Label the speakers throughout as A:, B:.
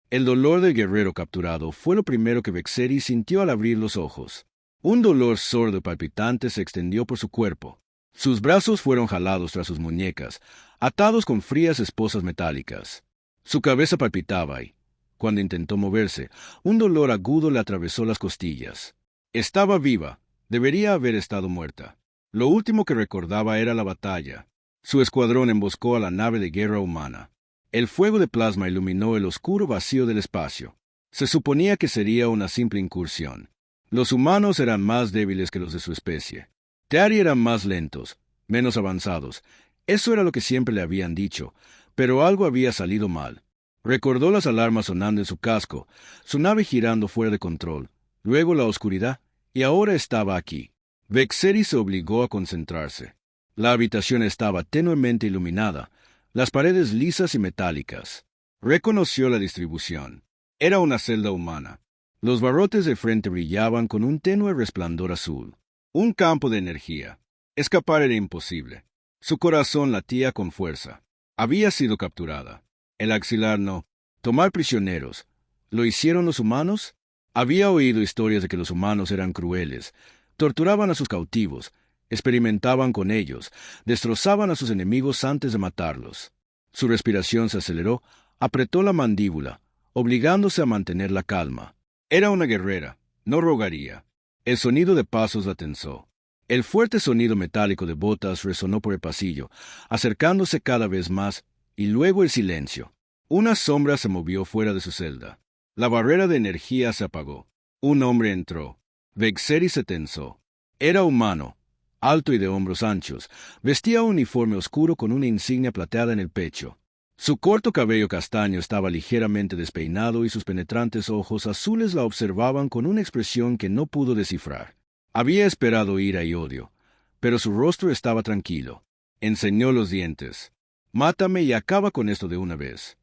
A: El dolor del guerrero capturado fue lo primero que Vexeri sintió al abrir los ojos. Un dolor sordo y palpitante se extendió por su cuerpo. Sus brazos fueron jalados tras sus muñecas, atados con frías esposas metálicas. Su cabeza palpitaba y, cuando intentó moverse, un dolor agudo le atravesó las costillas. Estaba viva, debería haber estado muerta. Lo último que recordaba era la batalla. Su escuadrón emboscó a la nave de guerra humana. El fuego de plasma iluminó el oscuro vacío del espacio. Se suponía que sería una simple incursión. Los humanos eran más débiles que los de su especie. Teari eran más lentos, menos avanzados. Eso era lo que siempre le habían dicho, pero algo había salido mal. Recordó las alarmas sonando en su casco, su nave girando fuera de control, luego la oscuridad, y ahora estaba aquí. Vexeri se obligó a concentrarse. La habitación estaba tenuemente iluminada, las paredes lisas y metálicas. Reconoció la distribución. Era una celda humana. Los barrotes de frente brillaban con un tenue resplandor azul. Un campo de energía. Escapar era imposible. Su corazón latía con fuerza. Había sido capturada. El axilar no. Tomar prisioneros. ¿Lo hicieron los humanos? Había oído historias de que los humanos eran crueles. Torturaban a sus cautivos, experimentaban con ellos, destrozaban a sus enemigos antes de matarlos. Su respiración se aceleró, apretó la mandíbula, obligándose a mantener la calma. Era una guerrera, no rogaría. El sonido de pasos la tensó. El fuerte sonido metálico de botas resonó por el pasillo, acercándose cada vez más, y luego el silencio. Una sombra se movió fuera de su celda. La barrera de energía se apagó. Un hombre entró. Vexeri se tensó. Era humano, alto y de hombros anchos, vestía un uniforme oscuro con una insignia plateada en el pecho. Su corto cabello castaño estaba ligeramente despeinado y sus penetrantes ojos azules la observaban con una expresión que no pudo descifrar. Había esperado ira y odio, pero su rostro estaba tranquilo. Enseñó los dientes. «Mátame y acaba con esto de una vez».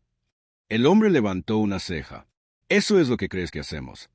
A: El hombre levantó una ceja. «¿Eso es lo que crees que hacemos?»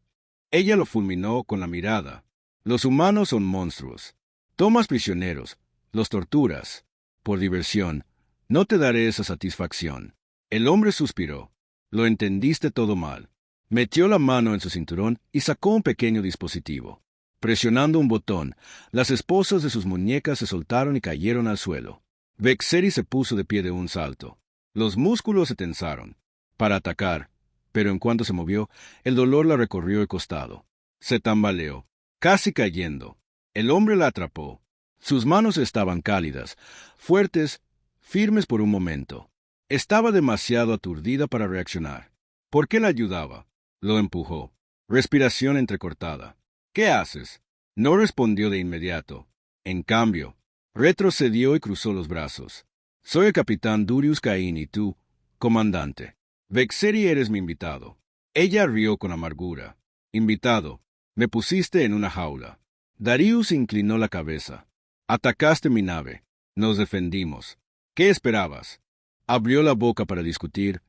A: Ella lo fulminó con la mirada. «Los humanos son monstruos. Tomas prisioneros, los torturas. Por diversión, no te daré esa satisfacción». El hombre suspiró. «Lo entendiste todo mal». Metió la mano en su cinturón y sacó un pequeño dispositivo. Presionando un botón, las esposas de sus muñecas se soltaron y cayeron al suelo. Vexeri se puso de pie de un salto. Los músculos se tensaron para atacar, pero en cuanto se movió, el dolor la recorrió el costado. Se tambaleó, casi cayendo. El hombre la atrapó. Sus manos estaban cálidas, fuertes, firmes por un momento. Estaba demasiado aturdida para reaccionar. ¿Por qué la ayudaba? Lo empujó. Respiración entrecortada. «¿Qué haces?» No respondió de inmediato. En cambio, retrocedió y cruzó los brazos. «Soy el capitán Durius Cain y tú, comandante. Vexeri eres mi invitado». Ella rió con amargura. «Invitado, me pusiste en una jaula». Darius inclinó la cabeza. «Atacaste mi nave. Nos defendimos. ¿Qué esperabas?» Abrió la boca para discutir,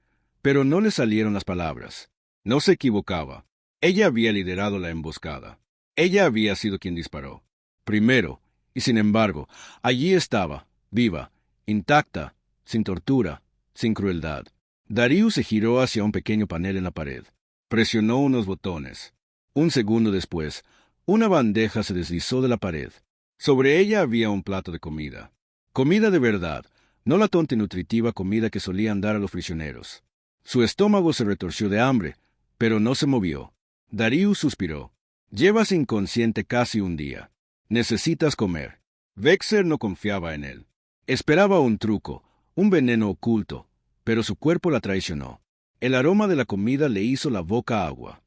A: pero no le salieron las palabras. No se equivocaba. Ella había liderado la emboscada. Ella había sido quien disparó. Primero, y sin embargo, allí estaba, viva, intacta, sin tortura, sin crueldad. Darius se giró hacia un pequeño panel en la pared. Presionó unos botones. Un segundo después, una bandeja se deslizó de la pared. Sobre ella había un plato de comida. Comida de verdad, no la tonta y nutritiva comida que solían dar a los prisioneros. Su estómago se retorció de hambre, pero no se movió. Darius suspiró. «Llevas inconsciente casi un día. Necesitas comer». Vexer no confiaba en él. Esperaba un truco, un veneno oculto, pero su cuerpo la traicionó. El aroma de la comida le hizo la boca agua.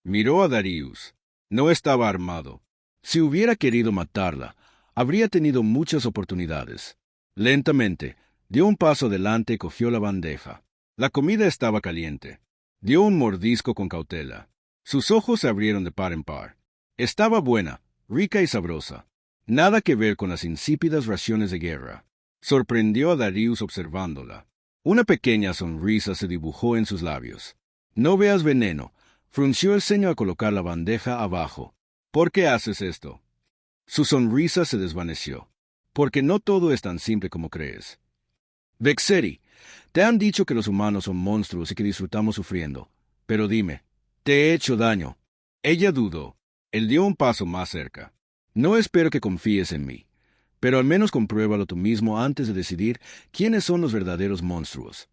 A: Miró a Darius. No estaba armado. Si hubiera querido matarla, habría tenido muchas oportunidades. Lentamente, dio un paso adelante y cogió la bandeja. La comida estaba caliente. Dio un mordisco con cautela. Sus ojos se abrieron de par en par. Estaba buena, rica y sabrosa. Nada que ver con las insípidas raciones de guerra. Sorprendió a Darius observándola. Una pequeña sonrisa se dibujó en sus labios. «No veas veneno», frunció el ceño al colocar la bandeja abajo. «¿Por qué haces esto?» Su sonrisa se desvaneció. «Porque no todo es tan simple como crees». «Vexeri, te han dicho que los humanos son monstruos y que disfrutamos sufriendo. Pero dime, ¿te he hecho daño? Ella dudó. Él dio un paso más cerca. No espero que confíes en mí, pero al menos compruébalo tú mismo antes de decidir quiénes son los verdaderos monstruos.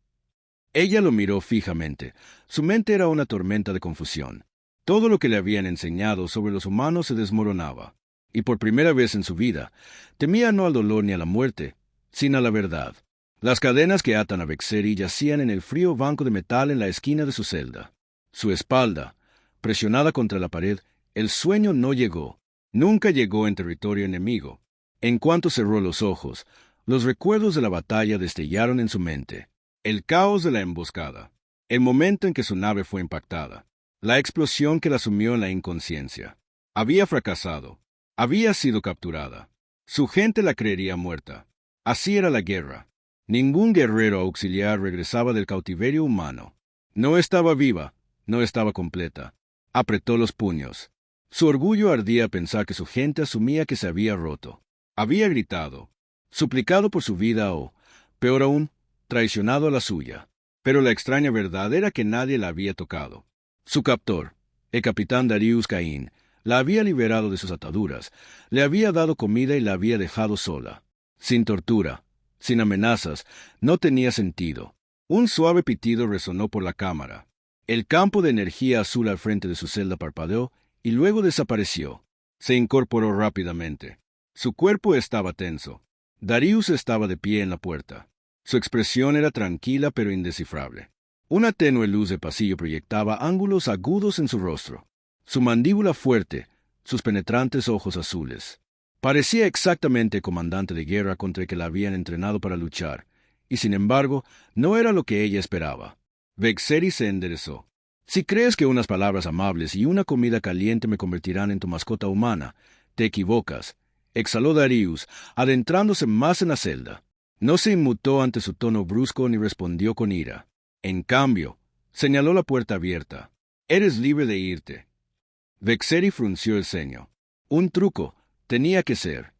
A: Ella lo miró fijamente. Su mente era una tormenta de confusión. Todo lo que le habían enseñado sobre los humanos se desmoronaba. Y por primera vez en su vida, temía no al dolor ni a la muerte, sino a la verdad. Las cadenas que atan a Vexeri yacían en el frío banco de metal en la esquina de su celda. Su espalda, presionada contra la pared, el sueño no llegó. Nunca llegó en territorio enemigo. En cuanto cerró los ojos, los recuerdos de la batalla destellaron en su mente. El caos de la emboscada, el momento en que su nave fue impactada, la explosión que la sumió en la inconsciencia. Había fracasado, había sido capturada. Su gente la creería muerta. Así era la guerra. Ningún guerrero auxiliar regresaba del cautiverio humano. No estaba viva, no estaba completa. Apretó los puños. Su orgullo ardía a pensar que su gente asumía que se había roto. Había gritado, suplicado por su vida o, peor aún, traicionado a la suya. Pero la extraña verdad era que nadie la había tocado. Su captor, el capitán Darius Caín, la había liberado de sus ataduras, le había dado comida y la había dejado sola. Sin tortura, sin amenazas, no tenía sentido. Un suave pitido resonó por la cámara. El campo de energía azul al frente de su celda parpadeó y luego desapareció. Se incorporó rápidamente. Su cuerpo estaba tenso. Darius estaba de pie en la puerta. Su expresión era tranquila pero indescifrable. Una tenue luz de pasillo proyectaba ángulos agudos en su rostro. Su mandíbula fuerte, sus penetrantes ojos azules. Parecía exactamente el comandante de guerra contra el que la habían entrenado para luchar, y sin embargo, no era lo que ella esperaba. Vexeri se enderezó. Si crees que unas palabras amables y una comida caliente me convertirán en tu mascota humana, te equivocas, exhaló Darius, adentrándose más en la celda. No se inmutó ante su tono brusco ni respondió con ira. En cambio, señaló la puerta abierta. Eres libre de irte. Vexeri frunció el ceño. Un truco, tenía que ser.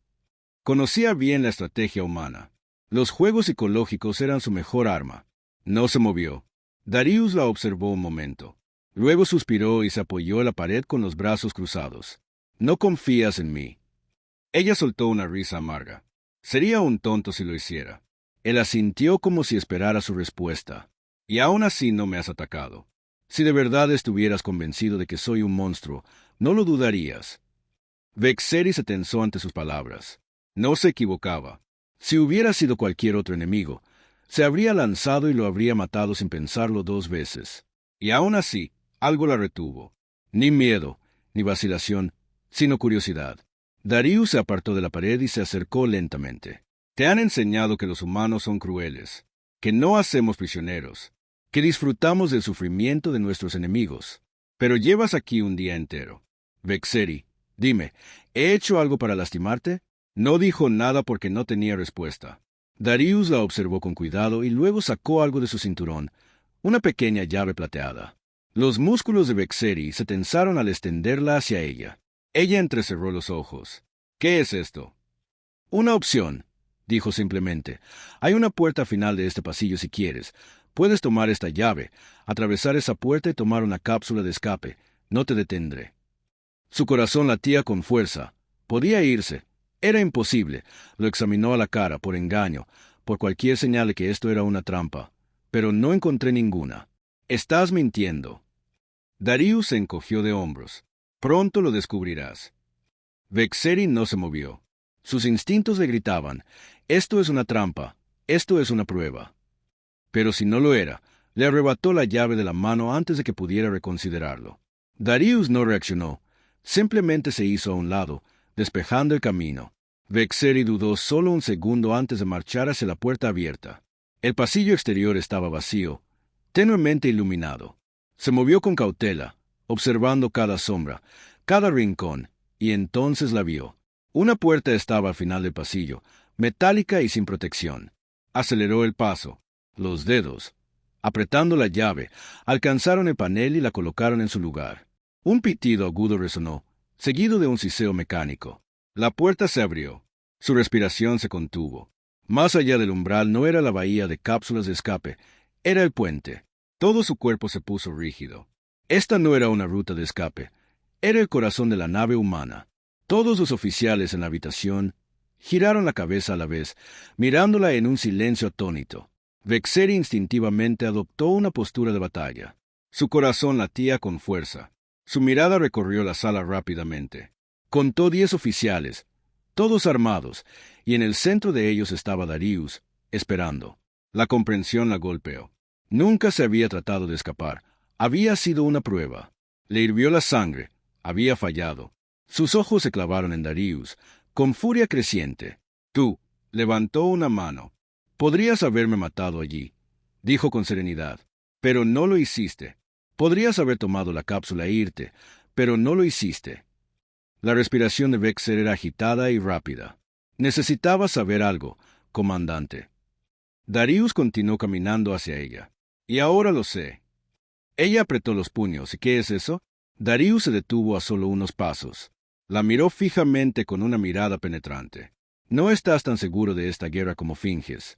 A: Conocía bien la estrategia humana. Los juegos psicológicos eran su mejor arma. No se movió. Darius la observó un momento. Luego suspiró y se apoyó en la pared con los brazos cruzados. ¿No confías en mí? Ella soltó una risa amarga. Sería un tonto si lo hiciera. Él asintió como si esperara su respuesta. Y aún así no me has atacado. Si de verdad estuvieras convencido de que soy un monstruo, no lo dudarías. Vexeri se tensó ante sus palabras. No se equivocaba. Si hubiera sido cualquier otro enemigo, se habría lanzado y lo habría matado sin pensarlo dos veces. Y aún así, algo la retuvo. Ni miedo, ni vacilación, sino curiosidad. Darius se apartó de la pared y se acercó lentamente. Te han enseñado que los humanos son crueles, que no hacemos prisioneros, que disfrutamos del sufrimiento de nuestros enemigos. Pero llevas aquí un día entero. Vexeri, dime, ¿he hecho algo para lastimarte? No dijo nada porque no tenía respuesta. Darius la observó con cuidado y luego sacó algo de su cinturón, una pequeña llave plateada. Los músculos de Vexeri se tensaron al extenderla hacia ella. Ella entrecerró los ojos. ¿Qué es esto? Una opción, dijo simplemente. Hay una puerta final de este pasillo si quieres. Puedes tomar esta llave, atravesar esa puerta y tomar una cápsula de escape. No te detendré. Su corazón latía con fuerza. Podía irse. Era imposible. Lo examinó a la cara, por engaño, por cualquier señal de que esto era una trampa. Pero no encontré ninguna. Estás mintiendo. Darius se encogió de hombros. Pronto lo descubrirás. Vexeri no se movió. Sus instintos le gritaban, esto es una trampa, esto es una prueba. Pero si no lo era, le arrebató la llave de la mano antes de que pudiera reconsiderarlo. Darius no reaccionó, simplemente se hizo a un lado, despejando el camino. Vexeri dudó solo un segundo antes de marchar hacia la puerta abierta. El pasillo exterior estaba vacío, tenuemente iluminado. Se movió con cautela, observando cada sombra, cada rincón, y entonces la vio. Una puerta estaba al final del pasillo, metálica y sin protección. Aceleró el paso. Los dedos, apretando la llave, alcanzaron el panel y la colocaron en su lugar. Un pitido agudo resonó, seguido de un siseo mecánico. La puerta se abrió. Su respiración se contuvo. Más allá del umbral no era la bahía de cápsulas de escape, era el puente. Todo su cuerpo se puso rígido. Esta no era una ruta de escape, era el corazón de la nave humana. Todos los oficiales en la habitación giraron la cabeza a la vez, mirándola en un silencio atónito. Vexeri instintivamente adoptó una postura de batalla. Su corazón latía con fuerza. Su mirada recorrió la sala rápidamente. Contó 10 oficiales, todos armados, y en el centro de ellos estaba Darius, esperando. La comprensión la golpeó. Nunca se había tratado de escapar. Había sido una prueba. Le hirvió la sangre. Había fallado. Sus ojos se clavaron en Darius, con furia creciente. Tú, levantó una mano. Podrías haberme matado allí, dijo con serenidad, pero no lo hiciste. Podrías haber tomado la cápsula e irte, pero no lo hiciste. La respiración de Vexer era agitada y rápida. Necesitaba saber algo, comandante. Darius continuó caminando hacia ella. Y ahora lo sé. Ella apretó los puños. ¿Y qué es eso? Darius se detuvo a solo unos pasos. La miró fijamente con una mirada penetrante. No estás tan seguro de esta guerra como finges.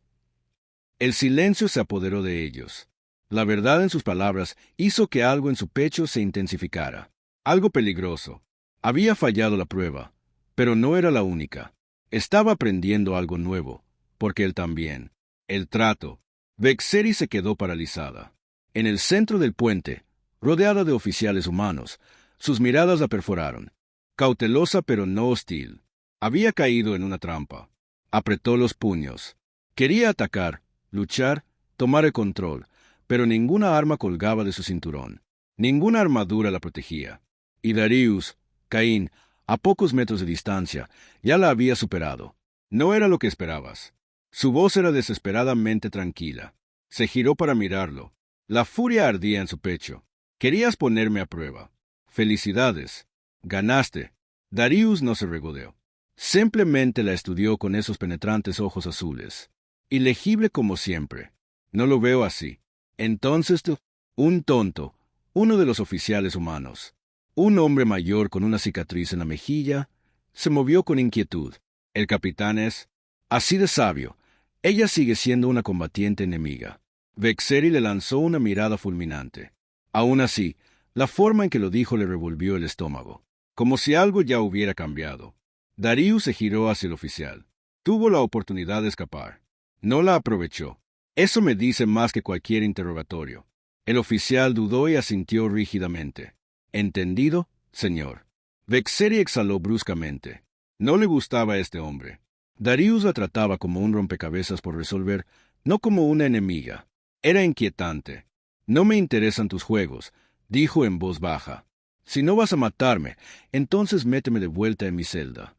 A: El silencio se apoderó de ellos. La verdad en sus palabras hizo que algo en su pecho se intensificara. Algo peligroso. Había fallado la prueba, pero no era la única. Estaba aprendiendo algo nuevo, porque él también. El trato. Vexeri se quedó paralizada. En el centro del puente, rodeada de oficiales humanos, sus miradas la perforaron. Cautelosa pero no hostil. Había caído en una trampa. Apretó los puños. Quería atacar, luchar, tomar el control, pero ninguna arma colgaba de su cinturón. Ninguna armadura la protegía. Y Darius, Caín, a pocos metros de distancia, ya la había superado. No era lo que esperabas. Su voz era desesperadamente tranquila. Se giró para mirarlo. La furia ardía en su pecho. Querías ponerme a prueba. Felicidades. Ganaste. Darius no se regodeó. Simplemente la estudió con esos penetrantes ojos azules. Ilegible como siempre. No lo veo así. Entonces tú, un tonto, uno de los oficiales humanos, un hombre mayor con una cicatriz en la mejilla, se movió con inquietud. El capitán es así de sabio. Ella sigue siendo una combatiente enemiga. Vexeri le lanzó una mirada fulminante. Aún así, la forma en que lo dijo le revolvió el estómago, como si algo ya hubiera cambiado. Darius se giró hacia el oficial. Tuvo la oportunidad de escapar. No la aprovechó. Eso me dice más que cualquier interrogatorio. El oficial dudó y asintió rígidamente. ¿Entendido, señor? Vexeri exhaló bruscamente. No le gustaba a este hombre. Darius la trataba como un rompecabezas por resolver, no como una enemiga. Era inquietante. No me interesan tus juegos, dijo en voz baja. Si no vas a matarme, entonces méteme de vuelta en mi celda.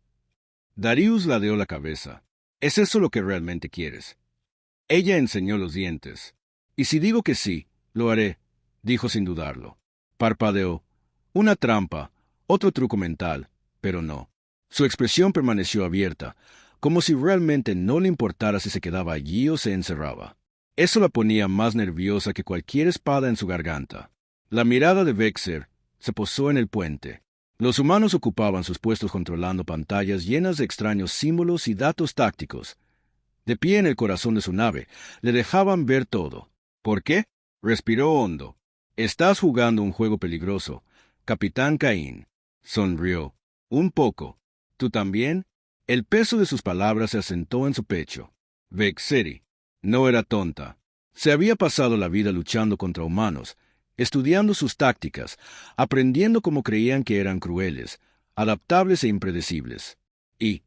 A: Darius ladeó la cabeza. ¿Es eso lo que realmente quieres? Ella enseñó los dientes. Y si digo que sí, lo haré, dijo sin dudarlo. Parpadeó. Una trampa, otro truco mental, pero no. Su expresión permaneció abierta, como si realmente no le importara si se quedaba allí o se encerraba. Eso la ponía más nerviosa que cualquier espada en su garganta. La mirada de Vexer se posó en el puente. Los humanos ocupaban sus puestos controlando pantallas llenas de extraños símbolos y datos tácticos. De pie en el corazón de su nave, le dejaban ver todo. ¿Por qué? Respiró hondo. Estás jugando un juego peligroso, Capitán Caín. Sonrió. Un poco. ¿Tú también? El peso de sus palabras se asentó en su pecho. Vexeri no era tonta. Se había pasado la vida luchando contra humanos, estudiando sus tácticas, aprendiendo cómo creían que eran crueles, adaptables e impredecibles. Y,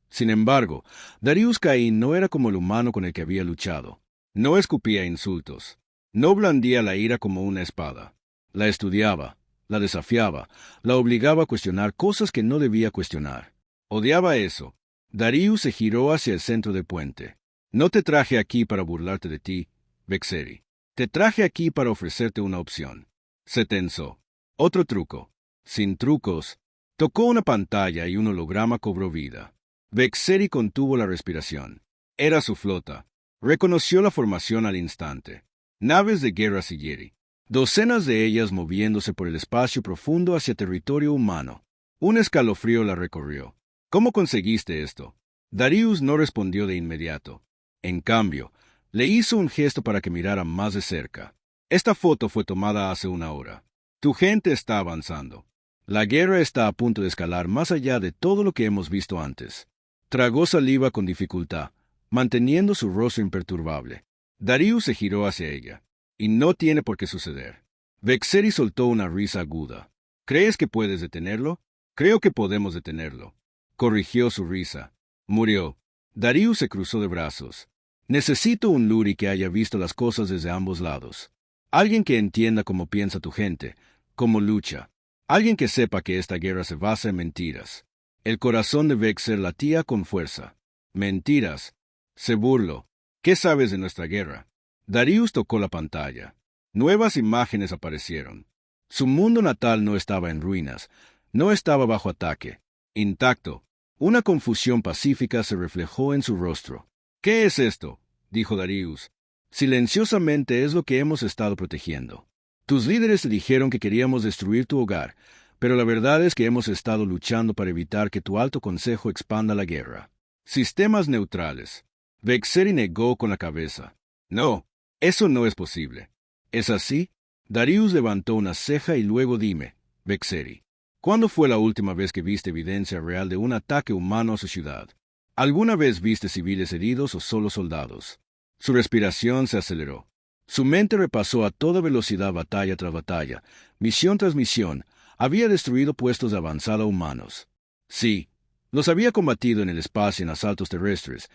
A: sin embargo, Darius Caín no era como el humano con el que había luchado. No escupía insultos. No blandía la ira como una espada. La estudiaba, la desafiaba, la obligaba a cuestionar cosas que no debía cuestionar. Odiaba eso. Darius se giró hacia el centro del puente. No te traje aquí para burlarte de ti, Vexeri. Te traje aquí para ofrecerte una opción. Se tensó. Otro truco. Sin trucos. Tocó una pantalla y un holograma cobró vida. Vexeri contuvo la respiración. Era su flota. Reconoció la formación al instante. Naves de guerra Sillery. Docenas de ellas moviéndose por el espacio profundo hacia territorio humano. Un escalofrío la recorrió. ¿Cómo conseguiste esto? Darius no respondió de inmediato. En cambio, le hizo un gesto para que mirara más de cerca. Esta foto fue tomada hace una hora. Tu gente está avanzando. La guerra está a punto de escalar más allá de todo lo que hemos visto antes. Tragó saliva con dificultad, manteniendo su rostro imperturbable. Darius se giró hacia ella. Y no tiene por qué suceder. Vexeri soltó una risa aguda. ¿Crees que puedes detenerlo? Creo que podemos detenerlo. Corrigió su risa. Murió. Darius se cruzó de brazos. Necesito un Luri que haya visto las cosas desde ambos lados. Alguien que entienda cómo piensa tu gente, cómo lucha. Alguien que sepa que esta guerra se basa en mentiras. El corazón de Vexer latía con fuerza. Mentiras. Se burló. ¿Qué sabes de nuestra guerra? Darius tocó la pantalla. Nuevas imágenes aparecieron. Su mundo natal no estaba en ruinas, no estaba bajo ataque. Intacto. Una confusión pacífica se reflejó en su rostro. ¿Qué es esto?, dijo Darius. Silenciosamente es lo que hemos estado protegiendo. Tus líderes te dijeron que queríamos destruir tu hogar, pero la verdad es que hemos estado luchando para evitar que tu alto consejo expanda la guerra. Sistemas neutrales. Vexeri negó con la cabeza. No, eso no es posible. ¿Es así? Darius levantó una ceja y luego dime, Vexeri, ¿cuándo fue la última vez que viste evidencia real de un ataque humano a su ciudad? ¿Alguna vez viste civiles heridos o solo soldados? Su respiración se aceleró. Su mente repasó a toda velocidad batalla tras batalla, misión tras misión. Había destruido puestos de avanzada humanos. Sí, los había combatido en el espacio en asaltos terrestres,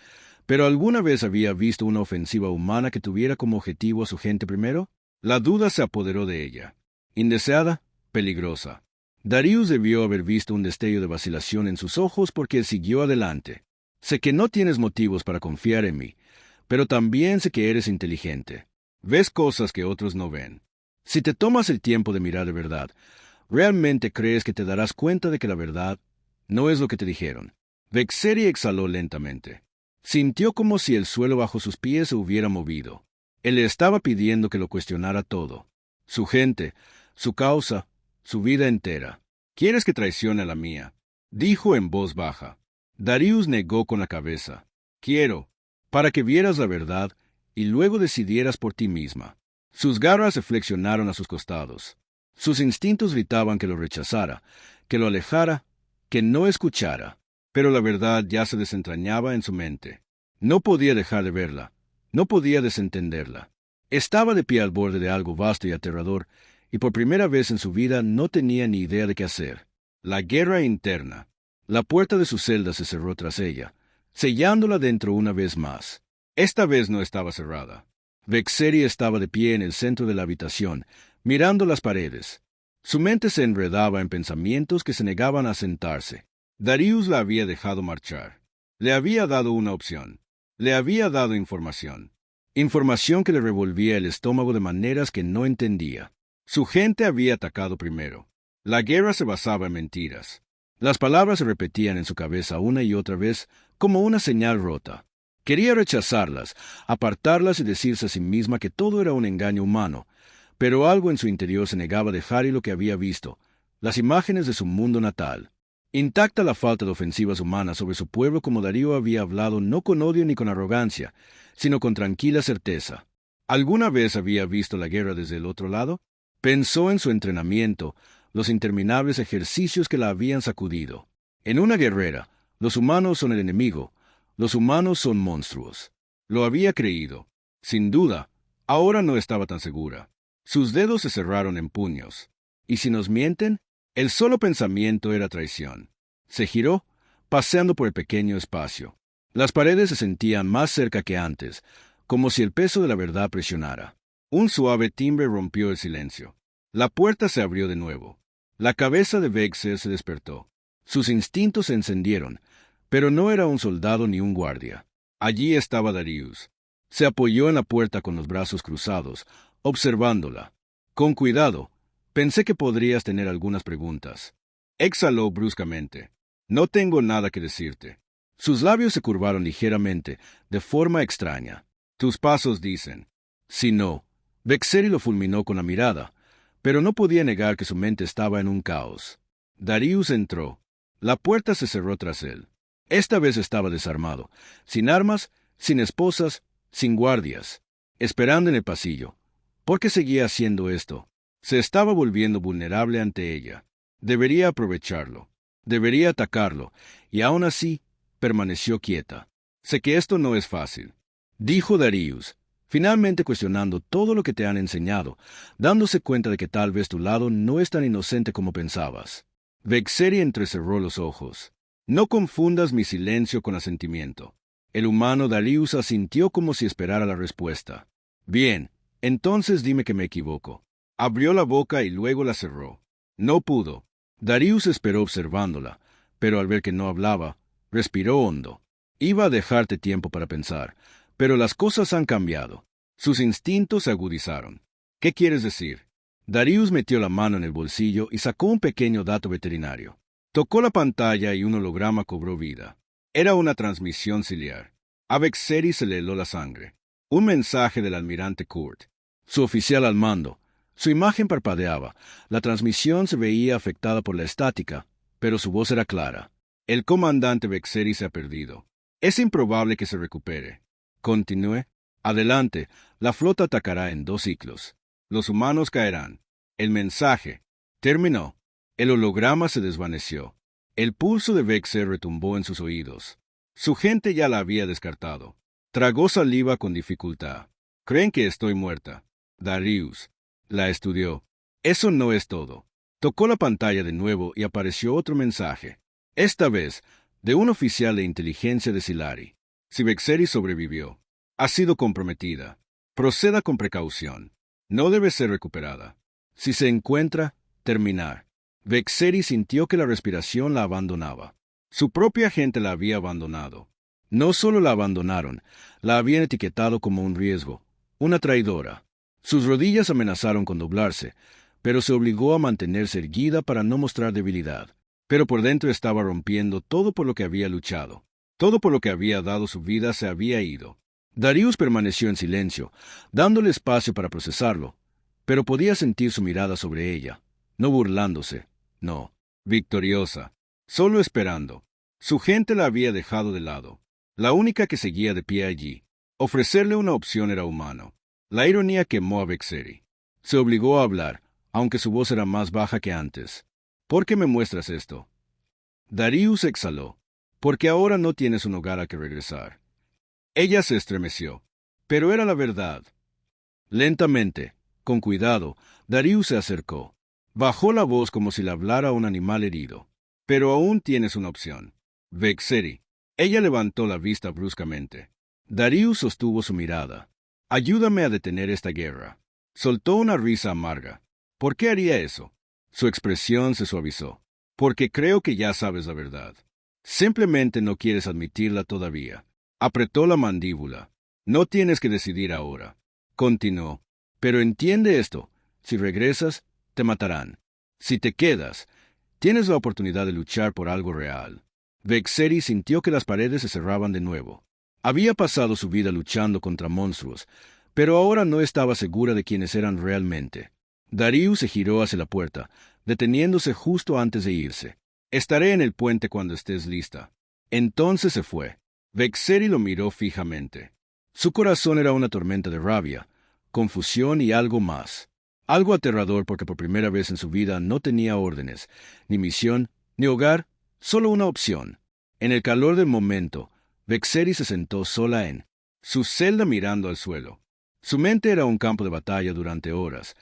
A: pero ¿alguna vez había visto una ofensiva humana que tuviera como objetivo a su gente primero? La duda se apoderó de ella. Indeseada, peligrosa. Darius debió haber visto un destello de vacilación en sus ojos porque siguió adelante. Sé que no tienes motivos para confiar en mí, pero también sé que eres inteligente. Ves cosas que otros no ven. Si te tomas el tiempo de mirar de verdad, ¿realmente crees que te darás cuenta de que la verdad no es lo que te dijeron? Vexeri exhaló lentamente. Sintió como si el suelo bajo sus pies se hubiera movido. Él le estaba pidiendo que lo cuestionara todo. Su gente, su causa, su vida entera. ¿Quieres que traicione a la mía?, dijo en voz baja. Darius negó con la cabeza. Quiero, para que vieras la verdad y luego decidieras por ti misma. Sus garras se flexionaron a sus costados. Sus instintos gritaban que lo rechazara, que lo alejara, que no escuchara. Pero la verdad ya se desentrañaba en su mente. No podía dejar de verla. No podía desentenderla. Estaba de pie al borde de algo vasto y aterrador, y por primera vez en su vida no tenía ni idea de qué hacer. La guerra interna. La puerta de su celda se cerró tras ella, sellándola dentro una vez más. Esta vez no estaba cerrada. Vexeri estaba de pie en el centro de la habitación, mirando las paredes. Su mente se enredaba en pensamientos que se negaban a sentarse. Darius la había dejado marchar. Le había dado una opción. Le había dado información. Información que le revolvía el estómago de maneras que no entendía. Su gente había atacado primero. La guerra se basaba en mentiras. Las palabras se repetían en su cabeza una y otra vez como una señal rota. Quería rechazarlas, apartarlas y decirse a sí misma que todo era un engaño humano, pero algo en su interior se negaba a dejar ir lo que había visto, las imágenes de su mundo natal. Intacta la falta de ofensivas humanas sobre su pueblo, como Darío había hablado no con odio ni con arrogancia, sino con tranquila certeza. ¿Alguna vez había visto la guerra desde el otro lado? Pensó en su entrenamiento, los interminables ejercicios que la habían sacudido. En una guerrera, los humanos son el enemigo, los humanos son monstruos. Lo había creído. Sin duda, ahora no estaba tan segura. Sus dedos se cerraron en puños. ¿Y si nos mienten? El solo pensamiento era traición. Se giró, paseando por el pequeño espacio. Las paredes se sentían más cerca que antes, como si el peso de la verdad presionara. Un suave timbre rompió el silencio. La puerta se abrió de nuevo. La cabeza de Vexer se despertó. Sus instintos se encendieron, pero no era un soldado ni un guardia. Allí estaba Darius. Se apoyó en la puerta con los brazos cruzados, observándola. Con cuidado. Pensé que podrías tener algunas preguntas. Exhaló bruscamente. No tengo nada que decirte. Sus labios se curvaron ligeramente, de forma extraña. Tus pasos dicen. Si no. Vexeri lo fulminó con la mirada, pero no podía negar que su mente estaba en un caos. Darius entró. La puerta se cerró tras él. Esta vez estaba desarmado, sin armas, sin esposas, sin guardias, esperando en el pasillo. ¿Por qué seguía haciendo esto? Se estaba volviendo vulnerable ante ella. Debería aprovecharlo. Debería atacarlo. Y aún así, permaneció quieta. Sé que esto no es fácil, dijo Darius, finalmente cuestionando todo lo que te han enseñado, dándose cuenta de que tal vez tu lado no es tan inocente como pensabas. Vexeri entrecerró los ojos. No confundas mi silencio con asentimiento. El humano Darius asintió como si esperara la respuesta. Bien, entonces dime que me equivoco. Abrió la boca y luego la cerró. No pudo. Darius esperó observándola, pero al ver que no hablaba, respiró hondo. Iba a dejarte tiempo para pensar, pero las cosas han cambiado. Sus instintos se agudizaron. ¿Qué quieres decir? Darius metió la mano en el bolsillo y sacó un pequeño dato veterinario. Tocó la pantalla y un holograma cobró vida. Era una transmisión ciliar. A Vexeri se le heló la sangre. Un mensaje del almirante Kurt, su oficial al mando. Su imagen parpadeaba. La transmisión se veía afectada por la estática, pero su voz era clara. El comandante Vexeri se ha perdido. Es improbable que se recupere. Continúe. Adelante, la flota atacará en 2 ciclos. Los humanos caerán. El mensaje terminó. El holograma se desvaneció. El pulso de Vexer retumbó en sus oídos. Su gente ya la había descartado. Tragó saliva con dificultad. Creen que estoy muerta. Darius la estudió. Eso no es todo. Tocó la pantalla de nuevo y apareció otro mensaje. Esta vez, de un oficial de inteligencia de Silari. Si Vexeri sobrevivió, ha sido comprometida. Proceda con precaución. No debe ser recuperada. Si se encuentra, terminar. Vexeri sintió que la respiración la abandonaba. Su propia gente la había abandonado. No solo la abandonaron, la habían etiquetado como un riesgo, una traidora. Sus rodillas amenazaron con doblarse, pero se obligó a mantenerse erguida para no mostrar debilidad. Pero por dentro estaba rompiendo todo por lo que había luchado. Todo por lo que había dado su vida se había ido. Darius permaneció en silencio, dándole espacio para procesarlo, pero podía sentir su mirada sobre ella, no burlándose, no, victoriosa, solo esperando. Su gente la había dejado de lado. La única que seguía de pie allí. Ofrecerle una opción era humano. La ironía quemó a Vexeri. Se obligó a hablar, aunque su voz era más baja que antes. ¿Por qué me muestras esto? Darius exhaló. Porque ahora no tienes un hogar a que regresar. Ella se estremeció. Pero era la verdad. Lentamente, con cuidado, Darius se acercó. Bajó la voz como si le hablara a un animal herido. Pero aún tienes una opción. Vexeri. Ella levantó la vista bruscamente. Darius sostuvo su mirada. Ayúdame a detener esta guerra. Soltó una risa amarga. ¿Por qué haría eso? Su expresión se suavizó. Porque creo que ya sabes la verdad. Simplemente no quieres admitirla todavía. Apretó la mandíbula. No tienes que decidir ahora. Continuó. Pero entiende esto. Si regresas, te matarán. Si te quedas, tienes la oportunidad de luchar por algo real. Vexeri sintió que las paredes se cerraban de nuevo. Había pasado su vida luchando contra monstruos, pero ahora no estaba segura de quiénes eran realmente. Darius se giró hacia la puerta, deteniéndose justo antes de irse. Estaré en el puente cuando estés lista. Entonces se fue. Vexeri lo miró fijamente. Su corazón era una tormenta de rabia, confusión y algo más. Algo aterrador porque por primera vez en su vida no tenía órdenes, ni misión, ni hogar, solo una opción. En el calor del momento, Vexeri se sentó sola en su celda mirando al suelo. Su mente era un campo de batalla durante horas,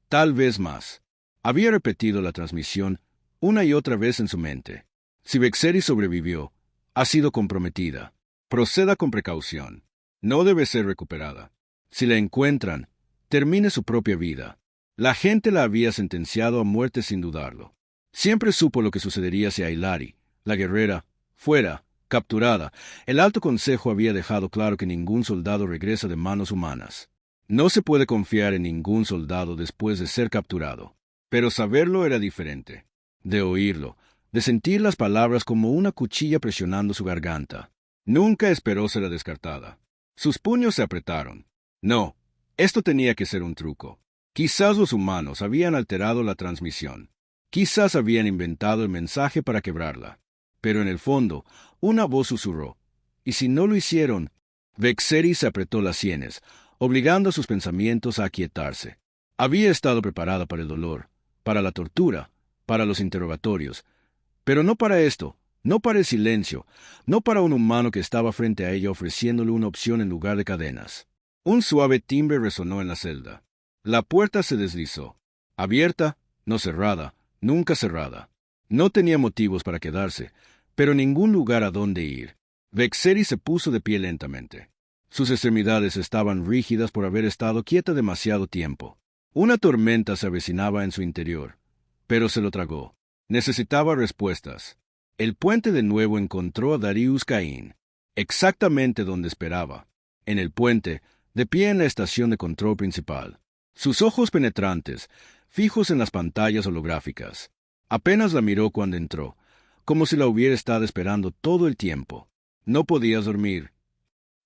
A: tal vez más. Había repetido la transmisión una y otra vez en su mente. Si Vexeri sobrevivió, ha sido comprometida. Proceda con precaución. No debe ser recuperada. Si la encuentran, termine su propia vida. La gente la había sentenciado a muerte sin dudarlo. Siempre supo lo que sucedería si Ailari, la guerrera, fuera capturada. El Alto Consejo había dejado claro que ningún soldado regresa de manos humanas. No se puede confiar en ningún soldado después de ser capturado. Pero saberlo era diferente. De oírlo, de sentir las palabras como una cuchilla presionando su garganta. Nunca esperó ser descartada. Sus puños se apretaron. No, esto tenía que ser un truco. Quizás los humanos habían alterado la transmisión. Quizás habían inventado el mensaje para quebrarla. Pero en el fondo, una voz susurró. ¿Y si no lo hicieron? Vexeri se apretó las sienes, obligando a sus pensamientos a aquietarse. Había estado preparada para el dolor, para la tortura, para los interrogatorios, pero no para esto, no para el silencio, no para un humano que estaba frente a ella ofreciéndole una opción en lugar de cadenas. Un suave timbre resonó en la celda. La puerta se deslizó. Abierta, no cerrada, nunca cerrada. No tenía motivos para quedarse, pero ningún lugar a dónde ir. Vexeri se puso de pie lentamente. Sus extremidades estaban rígidas por haber estado quieta demasiado tiempo. Una tormenta se avecinaba en su interior, pero se lo tragó. Necesitaba respuestas. El puente de nuevo encontró a Darius Caín, exactamente donde esperaba, en el puente, de pie en la estación de control principal. Sus ojos penetrantes, fijos en las pantallas holográficas. Apenas la miró cuando entró, como si la hubiera estado esperando todo el tiempo. ¿No podías dormir?,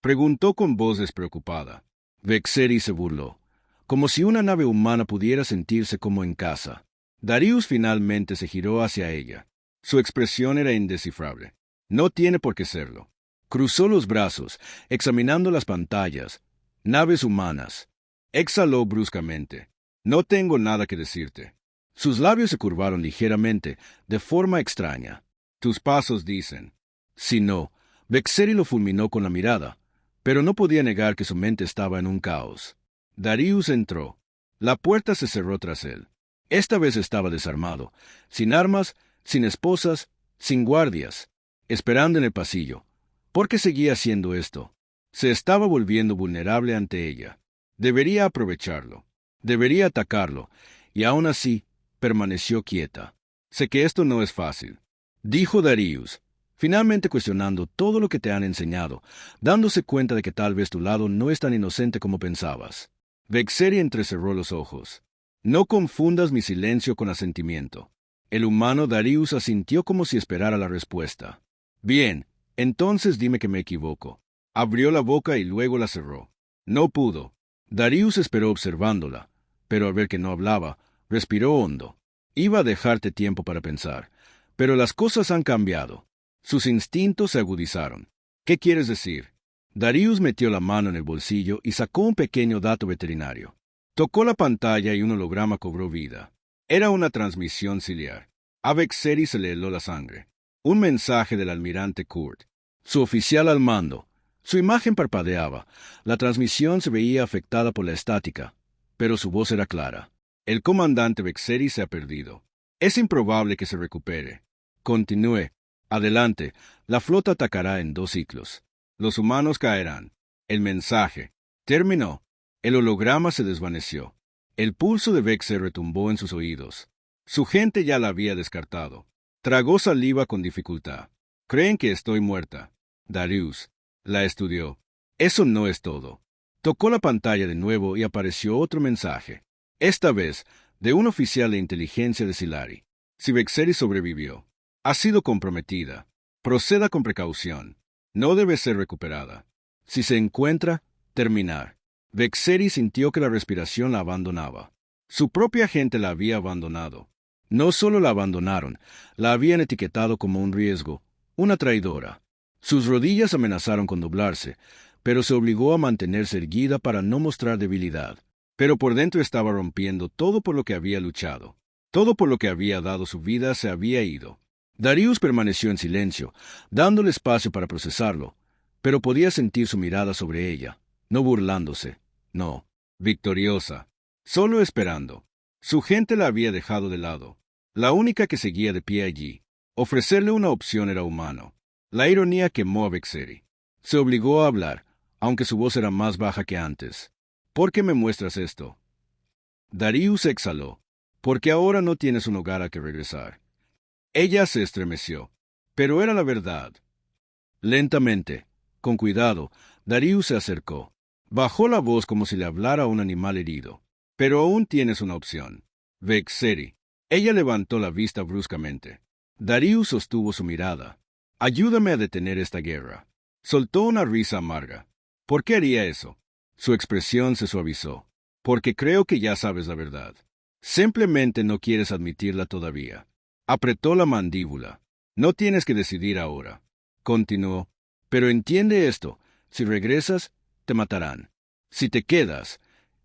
A: preguntó con voz despreocupada. Vexeri se burló, como si una nave humana pudiera sentirse como en casa. Darius finalmente se giró hacia ella. Su expresión era indescifrable. No tiene por qué serlo. Cruzó los brazos, examinando las pantallas. Naves humanas. Exhaló bruscamente. No tengo nada que decirte. Sus labios se curvaron ligeramente, de forma extraña. Tus pasos dicen. Si no, Vexeri lo fulminó con la mirada, pero no podía negar que su mente estaba en un caos. Darius entró. La puerta se cerró tras él. Esta vez estaba desarmado, sin armas, sin esposas, sin guardias, esperando en el pasillo. ¿Por qué seguía haciendo esto? Se estaba volviendo vulnerable ante ella. Debería aprovecharlo. Debería atacarlo, y aún así, permaneció quieta. Sé que esto no es fácil, dijo Darius, finalmente cuestionando todo lo que te han enseñado, dándose cuenta de que tal vez tu lado no es tan inocente como pensabas. Vexeri entrecerró los ojos. No confundas mi silencio con asentimiento. El humano Darius asintió como si esperara la respuesta. Bien, entonces dime que me equivoco. Abrió la boca y luego la cerró. No pudo. Darius esperó observándola, pero al ver que no hablaba, respiró hondo. Iba a dejarte tiempo para pensar, pero las cosas han cambiado. Sus instintos se agudizaron. ¿Qué quieres decir? Darius metió la mano en el bolsillo y sacó un pequeño dato veterinario. Tocó la pantalla y un holograma cobró vida. Era una transmisión ciliar. A Vexeri se le heló la sangre. Un mensaje del almirante Kurt, su oficial al mando. Su imagen parpadeaba. La transmisión se veía afectada por la estática, pero su voz era clara. El comandante Vexeri se ha perdido. Es improbable que se recupere. Continúe. Adelante. La flota atacará en 2 ciclos. Los humanos caerán. El mensaje. Terminó. El holograma se desvaneció. El pulso de Vexeri retumbó en sus oídos. Su gente ya la había descartado. Tragó saliva con dificultad. Creen que estoy muerta. Darius la estudió. Eso no es todo. Tocó la pantalla de nuevo y apareció otro mensaje. Esta vez, de un oficial de inteligencia de Silari. Si Vexeri sobrevivió, ha sido comprometida. Proceda con precaución. No debe ser recuperada. Si se encuentra, terminar. Vexeri sintió que la respiración la abandonaba. Su propia gente la había abandonado. No solo la abandonaron, la habían etiquetado como un riesgo, una traidora. Sus rodillas amenazaron con doblarse, pero se obligó a mantenerse erguida para no mostrar debilidad. Pero por dentro estaba rompiendo todo por lo que había luchado. Todo por lo que había dado su vida se había ido. Darius permaneció en silencio, dándole espacio para procesarlo, pero podía sentir su mirada sobre ella, no burlándose, no, victoriosa, solo esperando. Su gente la había dejado de lado. La única que seguía de pie allí. Ofrecerle una opción era humano. La ironía quemó a Vexeri. Se obligó a hablar, aunque su voz era más baja que antes. ¿Por qué me muestras esto? Darius exhaló. Porque ahora no tienes un hogar a que regresar. Ella se estremeció. Pero era la verdad. Lentamente, con cuidado, Darius se acercó. Bajó la voz como si le hablara a un animal herido. Pero aún tienes una opción. Vexeri. Ella levantó la vista bruscamente. Darius sostuvo su mirada. Ayúdame a detener esta guerra. Soltó una risa amarga. ¿Por qué haría eso? Su expresión se suavizó. Porque creo que ya sabes la verdad. Simplemente no quieres admitirla todavía. Apretó la mandíbula. No tienes que decidir ahora. Continuó. Pero entiende esto. Si regresas, te matarán. Si te quedas,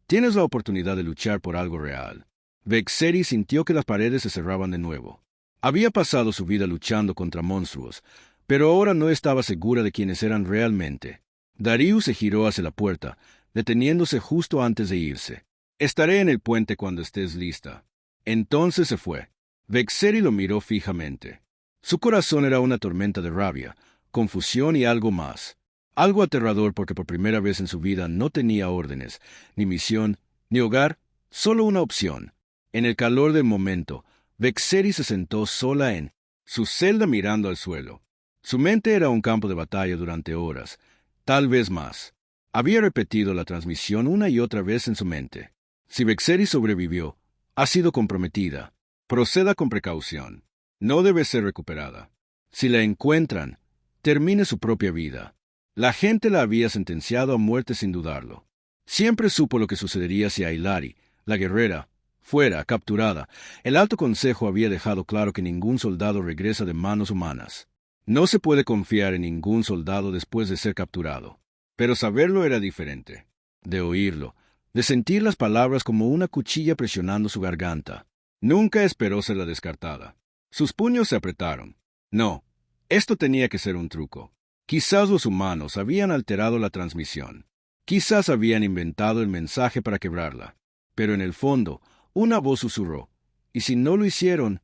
A: Tienes la oportunidad de luchar por algo real. Vexeri sintió que las paredes se cerraban de nuevo. Había pasado su vida luchando contra monstruos, pero ahora no estaba segura de quiénes eran realmente. Darius se giró hacia la puerta, deteniéndose justo antes de irse. Estaré en el puente cuando estés lista. Entonces se fue. Vexeri lo miró fijamente. Su corazón era una tormenta de rabia, confusión y algo más. Algo aterrador porque por primera vez en su vida no tenía órdenes, ni misión, ni hogar, solo una opción. En el calor del momento, Vexeri se sentó sola en su celda mirando al suelo. Su mente era un campo de batalla durante horas, tal vez más. Había repetido la transmisión una y otra vez en su mente. Si Vexeri sobrevivió, ha sido comprometida. Proceda con precaución. No debe ser recuperada. Si la encuentran, termine su propia vida. La gente la había sentenciado a muerte sin dudarlo. Siempre supo lo que sucedería si Ailari, la guerrera, fuera capturada. El Alto Consejo había dejado claro que ningún soldado regresa de manos humanas. No se puede confiar en ningún soldado después de ser capturado. Pero saberlo era diferente. De oírlo, de sentir las palabras como una cuchilla presionando su garganta. Nunca esperó ser la descartada. Sus puños se apretaron. No, esto tenía que ser un truco. Quizás los humanos habían alterado la transmisión. Quizás habían inventado el mensaje para quebrarla. Pero en el fondo, una voz susurró. ¿Y si no lo hicieron?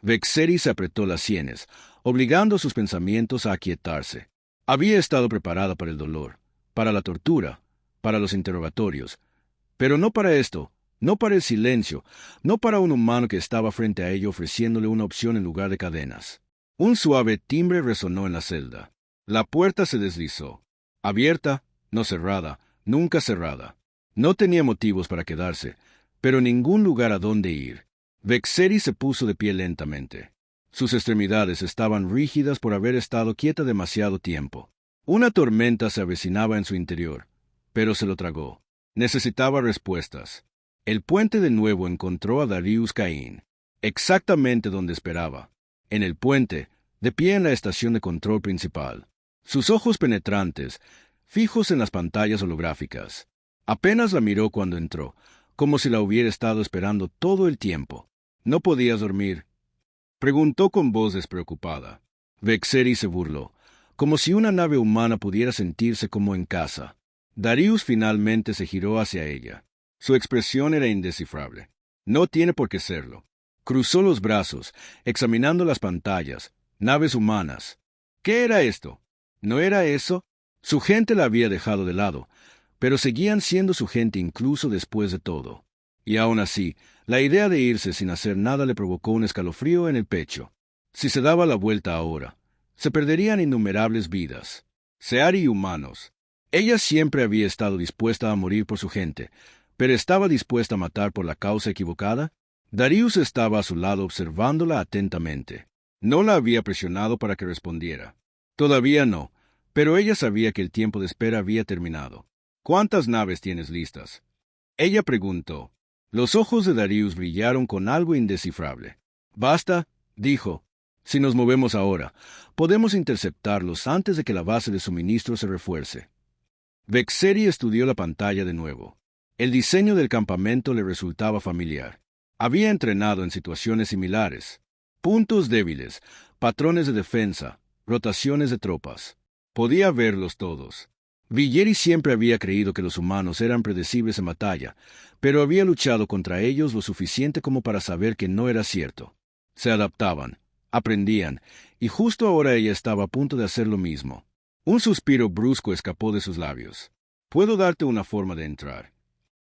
A: Vexeri se apretó las sienes, obligando a sus pensamientos a aquietarse. Había estado preparada para el dolor, para la tortura, para los interrogatorios. Pero no para esto, no para el silencio, no para un humano que estaba frente a ella ofreciéndole una opción en lugar de cadenas. Un suave timbre resonó en la celda. La puerta se deslizó. Abierta, no cerrada, nunca cerrada. No tenía motivos para quedarse, pero ningún lugar a dónde ir. Vexeri se puso de pie lentamente. Sus extremidades estaban rígidas por haber estado quieta demasiado tiempo. Una tormenta se avecinaba en su interior, pero se lo tragó. Necesitaba respuestas. El puente de nuevo encontró a Darius Caín, exactamente donde esperaba. En el puente, de pie en la estación de control principal. Sus ojos penetrantes, fijos en las pantallas holográficas. Apenas la miró cuando entró, como si la hubiera estado esperando todo el tiempo. ¿No podías dormir?, preguntó con voz despreocupada. Vexeri se burló, como si una nave humana pudiera sentirse como en casa. Darius finalmente se giró hacia ella. Su expresión era indescifrable. No tiene por qué serlo. Cruzó los brazos, examinando las pantallas, naves humanas. ¿Qué era esto? ¿No era eso? Su gente la había dejado de lado, pero seguían siendo su gente incluso después de todo. Y aún así, la idea de irse sin hacer nada le provocó un escalofrío en el pecho. Si se daba la vuelta ahora, se perderían innumerables vidas. Seari y humanos. Ella siempre había estado dispuesta a morir por su gente, pero ¿estaba dispuesta a matar por la causa equivocada? Darius estaba a su lado observándola atentamente. No la había presionado para que respondiera. Todavía no, pero ella sabía que el tiempo de espera había terminado. ¿Cuántas naves tienes listas?, ella preguntó. Los ojos de Darius brillaron con algo indescifrable. Basta, dijo. Si nos movemos ahora, podemos interceptarlos antes de que la base de suministro se refuerce. Vexeri estudió la pantalla de nuevo. El diseño del campamento le resultaba familiar. Había entrenado en situaciones similares. Puntos débiles, patrones de defensa, rotaciones de tropas. Podía verlos todos. Villeri siempre había creído que los humanos eran predecibles en batalla, pero había luchado contra ellos lo suficiente como para saber que no era cierto. Se adaptaban, aprendían, y justo ahora ella estaba a punto de hacer lo mismo. Un suspiro brusco escapó de sus labios. «Puedo darte una forma de entrar».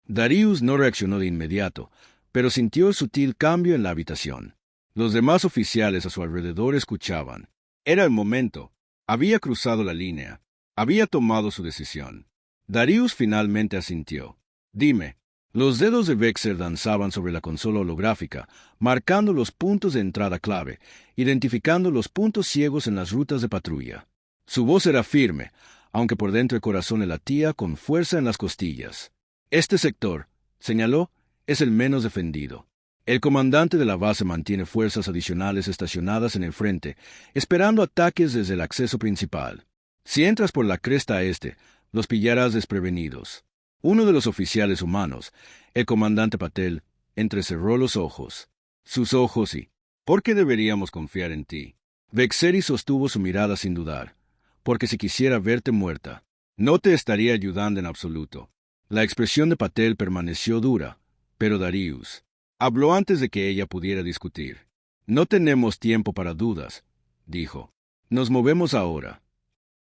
A: Darius no reaccionó de inmediato, pero sintió el sutil cambio en la habitación. Los demás oficiales a su alrededor escuchaban. Era el momento. Había cruzado la línea. Había tomado su decisión. Darius finalmente asintió. «Dime». Los dedos de Vexer danzaban sobre la consola holográfica, marcando los puntos de entrada clave, identificando los puntos ciegos en las rutas de patrulla. Su voz era firme, aunque por dentro el corazón le latía con fuerza en las costillas. «Este sector», señaló, «es el menos defendido. El comandante de la base mantiene fuerzas adicionales estacionadas en el frente, esperando ataques desde el acceso principal. Si entras por la cresta este, los pillarás desprevenidos». Uno de los oficiales humanos, el comandante Patel, entrecerró los ojos. Sus ojos y... ¿Por qué deberíamos confiar en ti? Vexeri sostuvo su mirada sin dudar. Porque si quisiera verte muerta, no te estaría ayudando en absoluto. La expresión de Patel permaneció dura, pero Darius habló antes de que ella pudiera discutir. No tenemos tiempo para dudas, dijo. Nos movemos ahora.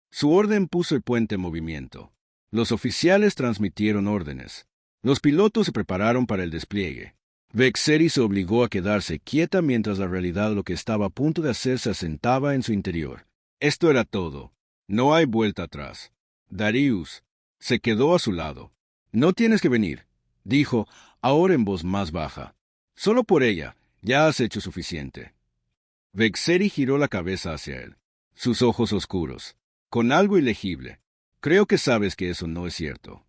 A: Su orden puso el puente en movimiento. Los oficiales transmitieron órdenes. Los pilotos se prepararon para el despliegue. Vexeri se obligó a quedarse quieta mientras la realidad de lo que estaba a punto de hacer se asentaba en su interior. Esto era todo. No hay vuelta atrás. Darius se quedó a su lado. No tienes que venir, dijo, ahora en voz más baja. Solo por ella, ya has hecho suficiente. Vexeri giró la cabeza hacia él, sus ojos oscuros, con algo ilegible. Creo que sabes que eso no es cierto.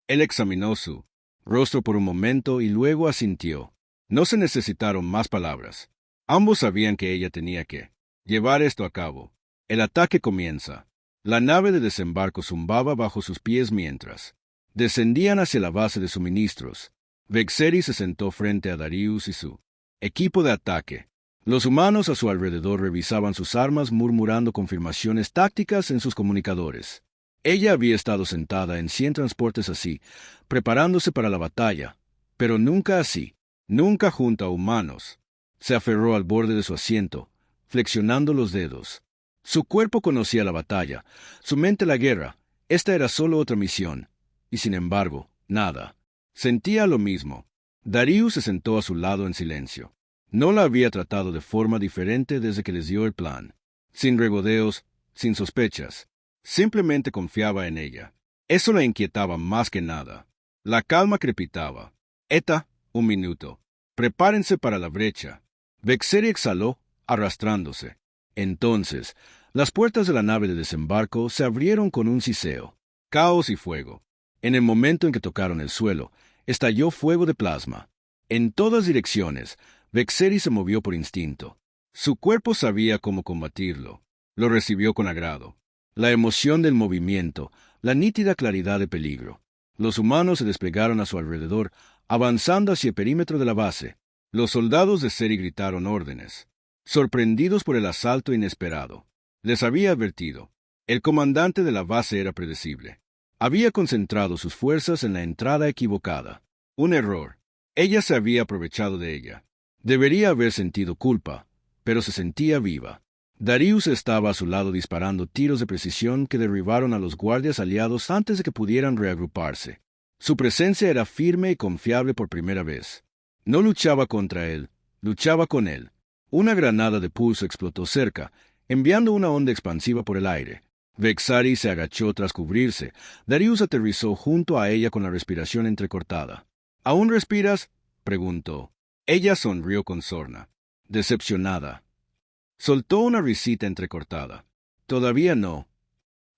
A: Él examinó su rostro por un momento y luego asintió. No se necesitaron más palabras. Ambos sabían que ella tenía que llevar esto a cabo. El ataque comienza. La nave de desembarco zumbaba bajo sus pies mientras descendían hacia la base de suministros. Vexeri se sentó frente a Darius y su equipo de ataque. Los humanos a su alrededor revisaban sus armas murmurando confirmaciones tácticas en sus comunicadores. Ella había estado sentada en 100 transportes así, preparándose para la batalla, pero nunca así, nunca junto a humanos. Se aferró al borde de su asiento, flexionando los dedos. Su cuerpo conocía la batalla, su mente la guerra. Esta era solo otra misión. Y sin embargo, nada. Sentía lo mismo. Darius se sentó a su lado en silencio. No la había tratado de forma diferente desde que les dio el plan. Sin regodeos, sin sospechas. Simplemente confiaba en ella. Eso la inquietaba más que nada. La calma crepitaba. Eta, un minuto. Prepárense para la brecha. Vexeri exhaló, arrastrándose. Entonces, las puertas de la nave de desembarco se abrieron con un siseo. Caos y fuego. En el momento en que tocaron el suelo, estalló fuego de plasma. En todas direcciones, Vexeri se movió por instinto. Su cuerpo sabía cómo combatirlo. Lo recibió con agrado. La emoción del movimiento, la nítida claridad de peligro. Los humanos se desplegaron a su alrededor, avanzando hacia el perímetro de la base. Los soldados de Seri gritaron órdenes, sorprendidos por el asalto inesperado. Les había advertido. El comandante de la base era predecible. Había concentrado sus fuerzas en la entrada equivocada. Un error. Ella se había aprovechado de ella. Debería haber sentido culpa, pero se sentía viva. Darius estaba a su lado disparando tiros de precisión que derribaron a los guardias aliados antes de que pudieran reagruparse. Su presencia era firme y confiable por primera vez. No luchaba contra él, luchaba con él. Una granada de pulso explotó cerca, enviando una onda expansiva por el aire. Vexeri se agachó tras cubrirse. Darius aterrizó junto a ella con la respiración entrecortada. ¿Aún respiras?, preguntó. Ella sonrió con sorna, decepcionada. Soltó una risita entrecortada. Todavía no.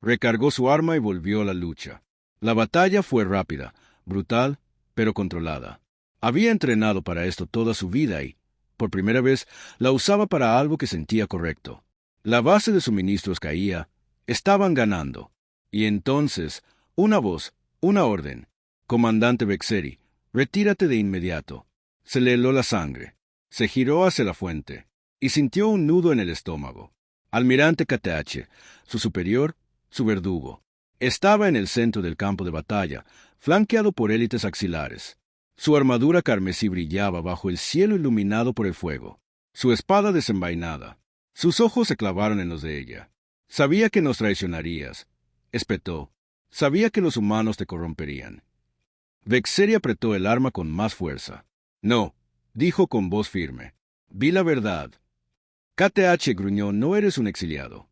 A: Recargó su arma y volvió a la lucha. La batalla fue rápida, brutal, pero controlada. Había entrenado para esto toda su vida y, por primera vez, la usaba para algo que sentía correcto. La base de suministros caía. Estaban ganando. Y entonces, una voz, una orden. Comandante Vexeri, retírate de inmediato. Se le heló la sangre. Se giró hacia la fuente y sintió un nudo en el estómago. Almirante KTH, su superior, su verdugo, estaba en el centro del campo de batalla, flanqueado por élites axilares. Su armadura carmesí brillaba bajo el cielo iluminado por el fuego. Su espada desenvainada. Sus ojos se clavaron en los de ella. Sabía que nos traicionarías, espetó. Sabía que los humanos te corromperían. Vexeri apretó el arma con más fuerza. No, dijo con voz firme. Vi la verdad. KTH gruñó, no eres un exiliado.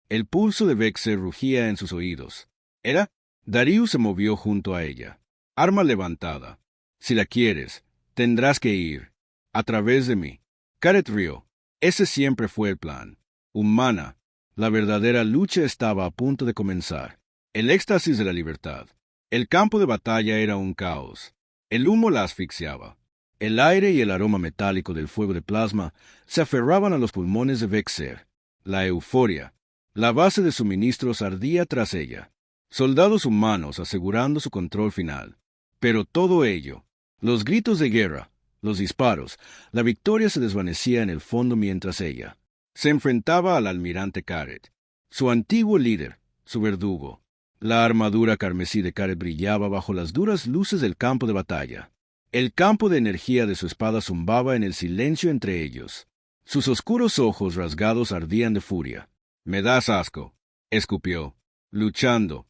A: El pulso de Vexer rugía en sus oídos. ¿Era? Darius se movió junto a ella. Arma levantada. Si la quieres, tendrás que ir. A través de mí. Caret rió. Ese siempre fue el plan. Humana. La verdadera lucha estaba a punto de comenzar. El éxtasis de la libertad. El campo de batalla era un caos. El humo la asfixiaba. El aire y el aroma metálico del fuego de plasma se aferraban a los pulmones de Vexer. La euforia. La base de suministros ardía tras ella. soldados humanos asegurando su control final. Pero todo ello, los gritos de guerra, los disparos, la victoria se desvanecía en el fondo mientras ella se enfrentaba al almirante Caret, su antiguo líder, su verdugo. La armadura carmesí de Caret brillaba bajo las duras luces del campo de batalla. El campo de energía de su espada zumbaba en el silencio entre ellos. Sus oscuros ojos rasgados ardían de furia. «Me das asco», escupió. «Luchando,